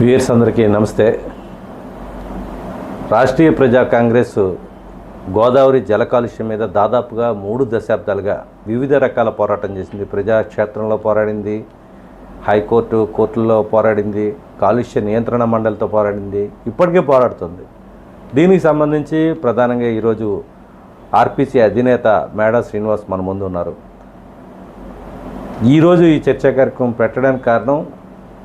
Viewers అందరికీ నమస్తే. రాష్ట్రీయ ప్రజా కాంగ్రెస్ గోదావరి జల కాలుష్యం మీద దాదాపుగా 3 దశాబ్దాలుగా వివిధ రకాల పోరాటం చేసింది. ప్రజాక్షేత్రంలో పోరాడింది, హైకోర్టు కోర్టుల్లో పోరాడింది, కాలుష్య నియంత్రణ మండలితో పోరాడింది, ఇప్పటికే పోరాడుతుంది. దీనికి సంబంధించి ప్రధానంగా ఈరోజు ఆర్పీసీ అధినేత మేడా శ్రీనివాస్ మన ముందు ఉన్నారు. ఈరోజు ఈ చర్చా కార్యక్రమం పెట్టడానికి కారణం,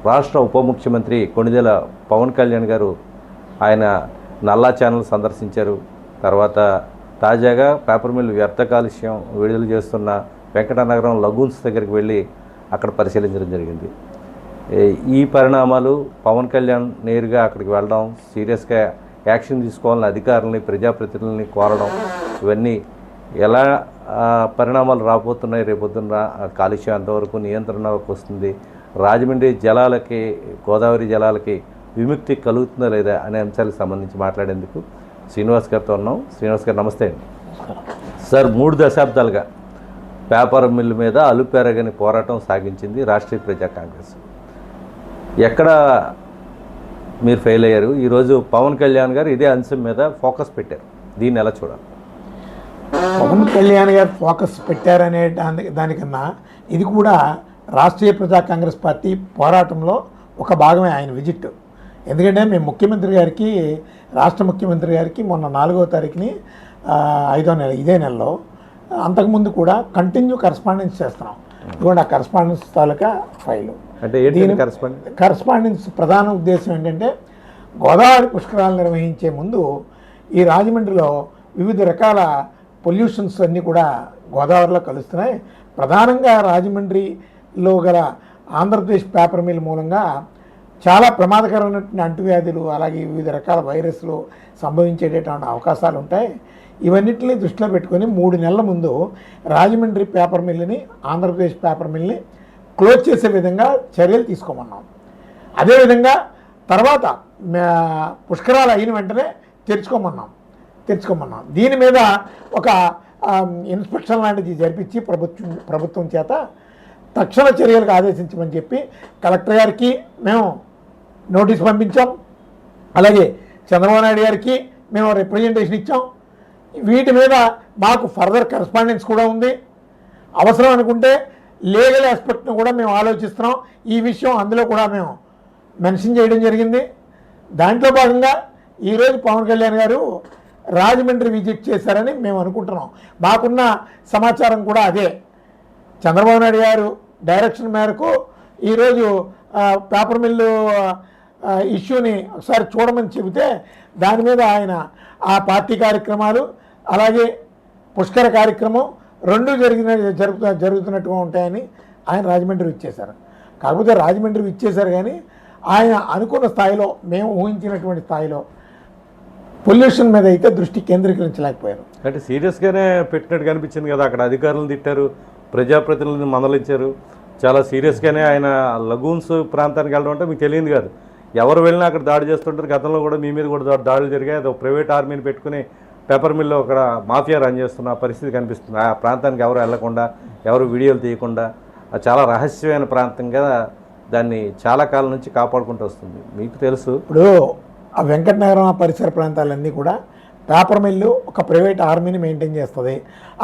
రాష్ట్ర ఉప ముఖ్యమంత్రి కొణిదెల పవన్ కళ్యాణ్ గారు ఆయన నల్లా ఛానల్ సందర్శించారు. తర్వాత తాజాగా పేపర్ మిల్ వ్యర్థ కాలుష్యం విడుదల చేస్తున్న వెంకటనగరం లగూన్స్ దగ్గరికి వెళ్ళి అక్కడ పరిశీలించడం జరిగింది. ఈ పరిణామాలు పవన్ కళ్యాణ్ నేరుగా అక్కడికి వెళ్ళడం, సీరియస్గా యాక్షన్ తీసుకోవాలని అధికారులని ప్రజాప్రతినిధులని కోరడం, ఇవన్నీ ఎలా పరిణామాలు రాబోతున్నాయి, రేపొద్దున కాలుష్యం ఎంతవరకు నియంత్రణకు వస్తుంది, రాజమండ్రి జలాలకి గోదావరి జలాలకి విముక్తి కలుగుతుందా లేదా అనే అంశాలకు సంబంధించి మాట్లాడేందుకు శ్రీనివాస్ గారితో ఉన్నాం. శ్రీనివాస్ గారు నమస్తే అండి. సార్, 3 దశాబ్దాలుగా పేపర్ మిల్లు మీద అలుపెరగని పోరాటం సాగించింది రాష్ట్రీయ ప్రజా కాంగ్రెస్. ఎక్కడ మీరు ఫెయిల్ అయ్యారు? ఈరోజు పవన్ కళ్యాణ్ గారు ఇదే అంశం మీద ఫోకస్ పెట్టారు. దీన్ని ఎలా చూడాలి? పవన్ కళ్యాణ్ గారు ఫోకస్ పెట్టారనే దానికన్నా ఇది కూడా రాష్ట్రీయ ప్రజా కాంగ్రెస్ పార్టీ పోరాటంలో ఒక భాగమే ఆయన విజిట్. ఎందుకంటే మేము ముఖ్యమంత్రి గారికి, రాష్ట్ర ముఖ్యమంత్రి గారికి మొన్న 4వ తారీఖుని 5వ నెల, ఇదే నెలలో, అంతకుముందు కూడా కంటిన్యూ కరస్పాండెన్స్ చేస్తున్నాం. ఇదిగోండి ఆ కరస్పాండెన్స్ తాలూకా ఫైలు. అంటే కరస్పాండెన్స్ ప్రధాన ఉద్దేశం ఏంటంటే, గోదావరి పుష్కరాలు నిర్వహించే ముందు ఈ రాజమండ్రిలో వివిధ రకాల పొల్యూషన్స్ అన్నీ కూడా గోదావరిలో కలుస్తున్నాయి. ప్రధానంగా రాజమండ్రిలో గల ఆంధ్రప్రదేశ్ పేపర్ మిల్ మూలంగా చాలా ప్రమాదకరమైనటువంటి అంటువ్యాధులు, అలాగే వివిధ రకాల వైరస్లు సంభవించేటటువంటి అవకాశాలు ఉంటాయి. ఇవన్నిటిని దృష్టిలో పెట్టుకొని 3 నెలల ముందు రాజమండ్రి పేపర్ మిల్ని, ఆంధ్రప్రదేశ్ పేపర్ మిల్ని క్లోజ్ చేసే విధంగా చర్యలు తీసుకోమన్నాం. అదేవిధంగా తర్వాత పుష్కరాలు అయిన వెంటనే తెరుచుకోమన్నాం. దీని మీద ఒక ఇన్స్పెక్షన్ లాంటిది జరిపించి ప్రభుత్వం చేత తక్షణ చర్యలకు ఆదేశించమని చెప్పి కలెక్టర్ గారికి మేము నోటీస్ పంపించాం. అలాగే చంద్రబాబు నాయుడు గారికి మేము రిప్రజెంటేషన్ ఇచ్చాం. వీటి మీద మాకు ఫర్దర్ కరస్పాండెన్స్ కూడా ఉంది. అవసరం అనుకుంటే లీగల్ ఆస్పెక్ట్ను కూడా మేము ఆలోచిస్తున్నాం. ఈ విషయం అందులో కూడా మేము మెన్షన్ చేయడం జరిగింది. దాంట్లో భాగంగా ఈరోజు పవన్ కళ్యాణ్ గారు రాజమండ్రి విజిట్ చేశారని మేము అనుకుంటున్నాం. మాకున్న సమాచారం కూడా అదే. చంద్రబాబు నాయుడు గారు డైరెక్షన్ మేరకు ఈరోజు పేపర్ మిల్లు ఇష్యూని ఒకసారి చూడమని చెబితే దాని మీద ఆయన ఆ పార్టీ కార్యక్రమాలు, అలాగే పుష్కర కార్యక్రమం 2 జరుగుతున్నట్టుగా ఉంటాయని ఆయన రాజమండ్రి ఇచ్చేశారు. కాకపోతే రాజమండ్రి ఇచ్చేశారు కానీ ఆయన అనుకున్న స్థాయిలో, మేము ఊహించినటువంటి స్థాయిలో పొల్యూషన్ మీద అయితే దృష్టి కేంద్రీకరించలేకపోయారు. అంటే సీరియస్గానే పెట్టినట్టు కనిపించింది కదా. అక్కడ అధికారులను తిట్టారు, ప్రజాప్రతినిధులను మందలించారు. చాలా సీరియస్గానే ఆయన లగూన్స్ ప్రాంతానికి వెళ్ళడం అంటే మీకు తెలియదు కాదు. ఎవరు వెళ్ళినా అక్కడ దాడి చేస్తుంటారు. గతంలో కూడా మీ మీద కూడా దాడులు జరిగాయి. అది ప్రైవేట్ ఆర్మీని పెట్టుకుని పేపర్ మిల్లో అక్కడ మాఫియా రన్ చేస్తున్న పరిస్థితి కనిపిస్తుంది. ఆ ప్రాంతానికి ఎవరు వెళ్లకుండా, ఎవరు వీడియోలు తీయకుండా, చాలా రహస్యమైన ప్రాంతంగా దాన్ని చాలా కాలం నుంచి కాపాడుకుంటూ వస్తుంది. మీకు తెలుసు, ఇప్పుడు ఆ వెంకటనగరం పరిసర ప్రాంతాలన్నీ కూడా పేపర్ మిల్లు ఒక ప్రైవేట్ ఆర్మీని మెయింటైన్ చేస్తుంది.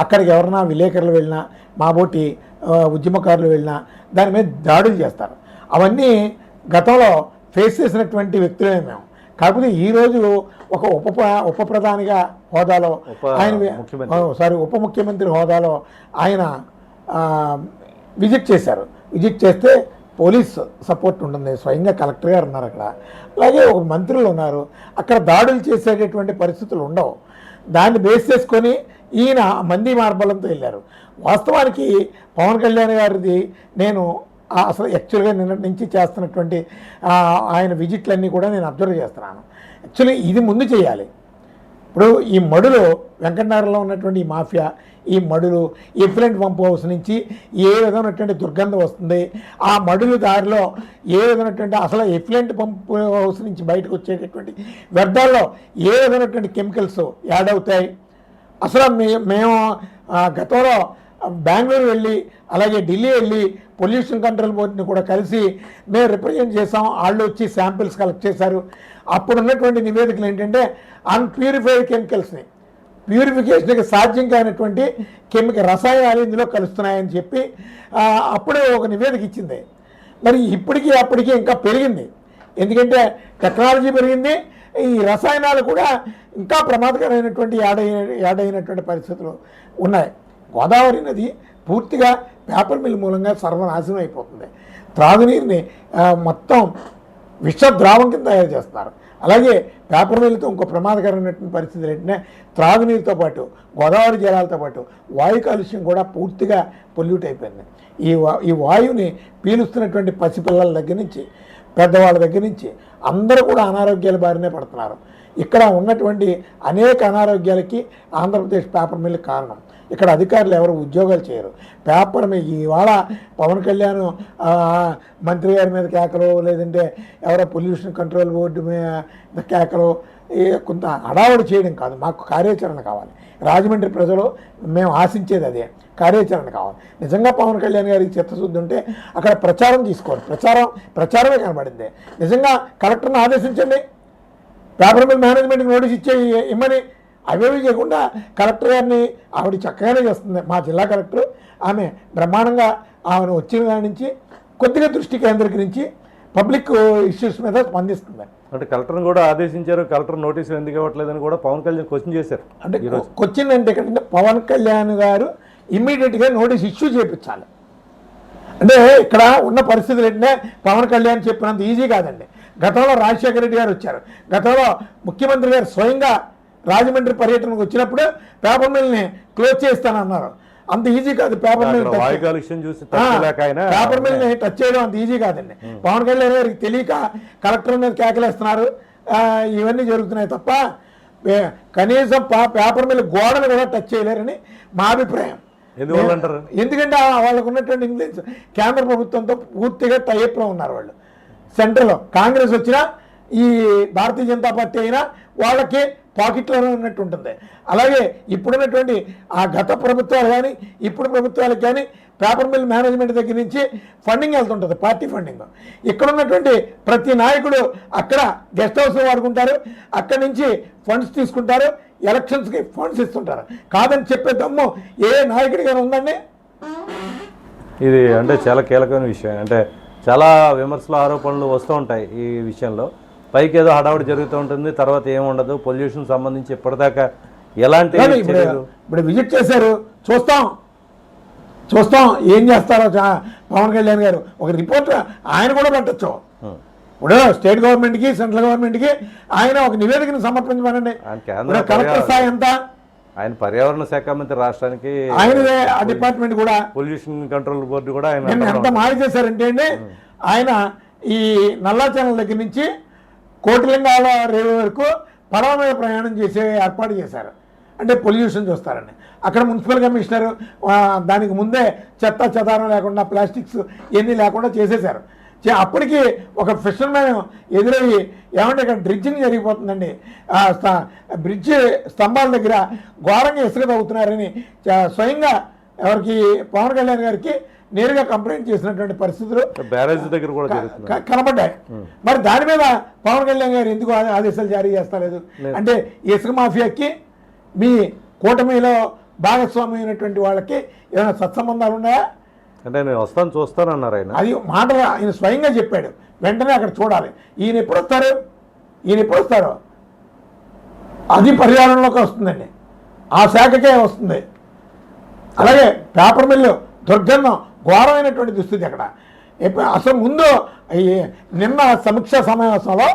అక్కడికి ఎవరైనా విలేకరులు వెళ్ళినా, మాబోటి ఉద్యమకారులు వెళ్ళినా దాని మీద దాడులు చేస్తారు. అవన్నీ గతంలో ఫేస్ చేసినటువంటి వ్యక్తులే మేము. కాకపోతే ఈరోజు ఒక ఉప ప్రధానిగా హోదాలో ఆయన ఉప ముఖ్యమంత్రి హోదాలో ఆయన విజిట్ చేశారు. విజిట్ చేస్తే పోలీస్ సపోర్ట్ ఉంటుంది, స్వయంగా కలెక్టర్ గారు ఉన్నారు అక్కడ, అలాగే ఒక మంత్రులు ఉన్నారు. అక్కడ దాడులు చేసేటటువంటి పరిస్థితులు ఉండవు. దాన్ని బేస్ చేసుకొని ఈయన మంది మార్బలంతో వెళ్ళారు. వాస్తవానికి పవన్ కళ్యాణ్ గారిది నేను అసలు యాక్చువల్గా నిన్నటి నుంచి చేస్తున్నటువంటి ఆయన విజిట్లన్నీ కూడా నేను అబ్జర్వ్ చేస్తున్నాను. యాక్చువల్లీ ఇది ముందు చేయాలి. ఇప్పుడు ఈ మడులు, వెంకటనగరంలో ఉన్నటువంటి ఈ మాఫియా, ఈ మడులు, ఎఫ్లెంట్ పంప్ హౌస్ నుంచి ఏ విధమైనటువంటి దుర్గంధం వస్తుంది, ఆ మడులు దారిలో ఏ విధమైనటువంటి అసలు ఎఫ్లెంట్ పంప్ హౌస్ నుంచి బయటకు వచ్చేటటువంటి వ్యర్థాల్లో ఏ విధమైనటువంటి కెమికల్స్ యాడ్ అవుతాయి. అసలు మేము గతంలో బెంగళూరు వెళ్ళి అలాగే ఢిల్లీ వెళ్ళి పొల్యూషన్ కంట్రోల్ బోర్డుని కూడా కలిసి మేము రిప్రజెంట్ చేసాం. వాళ్ళు వచ్చి శాంపిల్స్ కలెక్ట్ చేశారు. అప్పుడు ఉన్నటువంటి నివేదికలు ఏంటంటే అన్ప్యూరిఫైడ్ కెమికల్స్ని, ప్యూరిఫికేషన్కి సాధ్యం కానటువంటి రసాయనాలు ఇందులో కలుస్తున్నాయని చెప్పి అప్పుడే ఒక నివేదిక ఇచ్చింది. మరి ఇప్పటికీ అప్పటికీ ఇంకా పెరిగింది, ఎందుకంటే టెక్నాలజీ పెరిగింది, ఈ రసాయనాలు కూడా ఇంకా ప్రమాదకరమైనటువంటి యాడ్ అయినటువంటి పరిస్థితులు ఉన్నాయి. గోదావరి నది పూర్తిగా పేపర్ మిల్ మూలంగా సర్వనాశనం అయిపోతుంది. త్రాగునీరుని మొత్తం విషద్రావం కింద తయారు చేస్తున్నారు. అలాగే పేపర్ మిల్తో ఇంకో ప్రమాదకరమైనటువంటి పరిస్థితులు ఏంటంటే త్రాగునీరుతో పాటు గోదావరి జలాలతో పాటు వాయు కాలుష్యం కూడా పూర్తిగా పొల్యూట్ అయిపోయింది. ఈ వాయువుని పీలుస్తున్నటువంటి పసిపిల్లల దగ్గర నుంచి పెద్దవాళ్ళ దగ్గర నుంచి అందరూ కూడా అనారోగ్యాల బారినే పడుతున్నారు. ఇక్కడ ఉన్నటువంటి అనేక అనారోగ్యాలకి ఆంధ్రప్రదేశ్ పేపర్ మిల్ కారణం. ఇక్కడ అధికారులు ఎవరు ఉద్యోగాలు చేయరు. పేపర్ మిల్ ఇవాళ పవన్ కళ్యాణ్ మంత్రి గారి మీద కేకలు, లేదంటే ఎవరో పొల్యూషన్ కంట్రోల్ బోర్డు మీద కేకలు, కొంత హడావుడి చేయడం కాదు, మాకు కార్యాచరణ కావాలి. రాజమండ్రి ప్రజలు మేము ఆశించేది అదే, కార్యాచరణ కావాలి. నిజంగా పవన్ కళ్యాణ్ గారికి చిత్తశుద్ధి ఉంటే అక్కడ ప్రచారం తీసుకోవాలి. ప్రచారమే కనబడింది. నిజంగా కలెక్టర్ని ఆదేశించండి, పేపర్ మిల్ మేనేజ్మెంట్కి నోటీస్ ఇమ్మని. అవేవి చేయకుండా కలెక్టర్ గారిని ఆవిడ చక్కగానే చేస్తుంది. మా జిల్లా కలెక్టర్ ఆమె బ్రహ్మాండంగా ఆమెను వచ్చిన దాని నుంచి కొద్దిగా దృష్టి కేంద్రీకరించి పబ్లిక్ ఇష్యూస్ మీద స్పందిస్తుంది. అంటే కలెక్టర్ని కూడా ఆదేశించారు, కలెక్టర్ నోటీసులు ఎందుకు ఇవ్వట్లేదని కూడా పవన్ కళ్యాణ్ క్వశ్చన్ చేశారు. అంటే క్వశ్చన్ అంటే ఏంటంటే పవన్ కళ్యాణ్ గారు ఇమ్మీడియట్గా నోటీస్ ఇష్యూ చేయించాలి. అంటే ఇక్కడ ఉన్న పరిస్థితులు ఏంటంటే పవన్ కళ్యాణ్ చెప్పినంత ఈజీ కాదండి. గతంలో రాజశేఖర రెడ్డి గారు వచ్చారు, గతంలో ముఖ్యమంత్రి గారు స్వయంగా రాజమండ్రి పర్యటనకు వచ్చినప్పుడు పేపర్ మిల్ని క్లోజ్ చేస్తానన్నారు. అంత ఈజీ కాదు పేపర్ మిల్ పేపర్ మిల్ని టచ్ చేయడం అంత ఈజీ కాదండి. పవన్ కళ్యాణ్ గారికి తెలియక కలెక్టర్ మీద కేకలేస్తున్నారు, ఇవన్నీ జరుగుతున్నాయి తప్ప కనీసం పేపర్ మిల్ గోడను కూడా టచ్ చేయలేరని మా అభిప్రాయం. ఎందుకంటే వాళ్ళకు ఉన్నటువంటి ఇన్ఫ్లుయెన్స్ కేంద్ర ప్రభుత్వంతో పూర్తిగా టైప్లో ఉన్నారు వాళ్ళు. సెంట్రల్లో కాంగ్రెస్ వచ్చినా ఈ భారతీయ జనతా పార్టీ అయినా వాళ్ళకి పాకెట్లోనే ఉన్నట్టు ఉంటుంది. అలాగే ఇప్పుడున్నటువంటి ఆ గత ప్రభుత్వాలు కానీ ఇప్పుడు ప్రభుత్వాలకు కానీ పేపర్ మిల్ మేనేజ్మెంట్ దగ్గర నుంచి ఫండింగ్ వెళ్తుంటుంది, పార్టీ ఫండింగ్. ఇక్కడ ఉన్నటువంటి ప్రతి నాయకుడు అక్కడ గెస్ట్ హౌస్ వాడుకుంటారు, అక్కడి నుంచి ఫండ్స్ తీసుకుంటారు, ఎలక్షన్స్కి ఫండ్స్ ఇస్తుంటారు. కాదని చెప్పే దమ్ము ఏ నాయకుడిగానే ఉందండి? ఇది అంటే చాలా కీలకమైన విషయం. అంటే చాలా విమర్శలు ఆరోపణలు వస్తూ ఉంటాయి ఈ విషయంలో. పైకి ఏదో హడావుడి జరుగుతూ ఉంటుంది, తర్వాత ఏముండదు. పొల్యూషన్ సంబంధించి ఇప్పటిదాకా ఎలాంటి ఇప్పుడు విజిట్ చేశారు, చూస్తాం ఏం చేస్తారో పవన్ కళ్యాణ్ గారు. ఒక రిపోర్ట్ ఆయన కూడా పెట్టచ్చు. ఇప్పుడు స్టేట్ గవర్నమెంట్కి సెంట్రల్ గవర్నమెంట్కి ఆయన ఒక నివేదికను సమర్పించమనండి. కలెక్టర్ స్థాయి ఎంత? ఆయన పర్యావరణ శాఖ మంత్రి, రాష్ట్రానికి ఆయనదే ఆ డిపార్ట్మెంట్ కూడా, పొల్యూషన్ కంట్రోల్ బోర్డు కూడా ఆయన ఎంత మాయ చేశారంటే అండి, ఆయన ఈ నల్లా ఛానల్ దగ్గర నుంచి కోటిలింగాల రేవు వరకు పడవ మీద ప్రయాణం చేసే ఏర్పాటు చేశారు. అంటే పొల్యూషన్ చూస్తారని. అక్కడ మున్సిపల్ కమిషనర్ దానికి ముందే చెత్త చెదారం లేకుండా ప్లాస్టిక్స్ ఇవన్నీ లేకుండా చేసేశారు. అప్పటికి ఒక ఫిషర్మెన్ ఎదురయ్యి ఏమంటే ఇక్కడ డ్రిడ్జింగ్ జరిగిపోతుందండి, బ్రిడ్జి స్తంభాల దగ్గర ఘోరంగా ఇసుక తవ్వుతున్నారని స్వయంగా ఎవరికి పవన్ కళ్యాణ్ గారికి నేరుగా కంప్లైంట్ చేసినటువంటి పరిస్థితులు బ్యారేజ్ దగ్గర కూడా కనబడ్డాయి. మరి దాని మీద పవన్ కళ్యాణ్ గారు ఎందుకు ఆదేశాలు జారీ చేస్తలేదు? అంటే ఇసుక మాఫియాకి మీ కూటమిలో భాగస్వామ్యమైనటువంటి వాళ్ళకి ఏమైనా సత్సంబంధాలు ఉన్నాయా? అంటే నేను వస్తాను చూస్తాను అన్నారు ఆయన. అది మాట ఆయన స్వయంగా చెప్పాడు. వెంటనే అక్కడ చూడాలి. ఈయన ఎప్పుడు వస్తారు? అది పర్యావరణంలోకి వస్తుందండి, ఆ శాఖకే వస్తుంది. అలాగే పేపర్ మిల్లు దుర్గంధం, ఘోరమైనటువంటి దుస్థితి అక్కడ. అసలు ముందు నిన్న సమీక్షా సమావేశంలో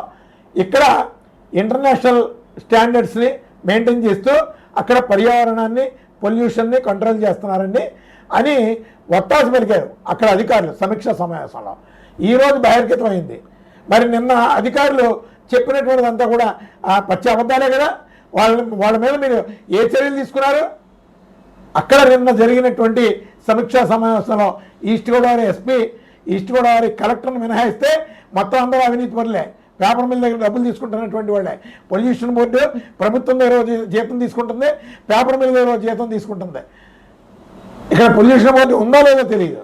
ఇక్కడ ఇంటర్నేషనల్ స్టాండర్డ్స్ని మెయింటైన్ చేస్తూ అక్కడ పర్యావరణాన్ని పొల్యూషన్ని కంట్రోల్ చేస్తున్నారండి అని ఒత్తాసు పలికారు అక్కడ అధికారులు సమీక్షా సమావేశంలో. ఈరోజు బహిర్గతం అయింది. మరి నిన్న అధికారులు చెప్పినటువంటిదంతా కూడా పచ్చి అబద్ధాలే కదా. వాళ్ళ మీద మీరు ఏ చర్యలు తీసుకున్నారు? అక్కడ నిన్న జరిగినటువంటి సమీక్షా సమావేశంలో east Godavari SP, east Godavari కలెక్టర్ను మినహాయిస్తే మొత్తం అందరూ అవినీతి పనులే. పేపర్ మిల్ దగ్గర డబ్బులు తీసుకుంటున్నటువంటి వాళ్ళే. పొల్యూషన్ బోర్డు ప్రభుత్వం దగ్గర జీతం తీసుకుంటుంది, పేపర్ మిల్ దగ్గర జీతం తీసుకుంటుంది. ఇక్కడ పొల్యూషన్ బోర్డు ఉందో లేదో తెలియదు.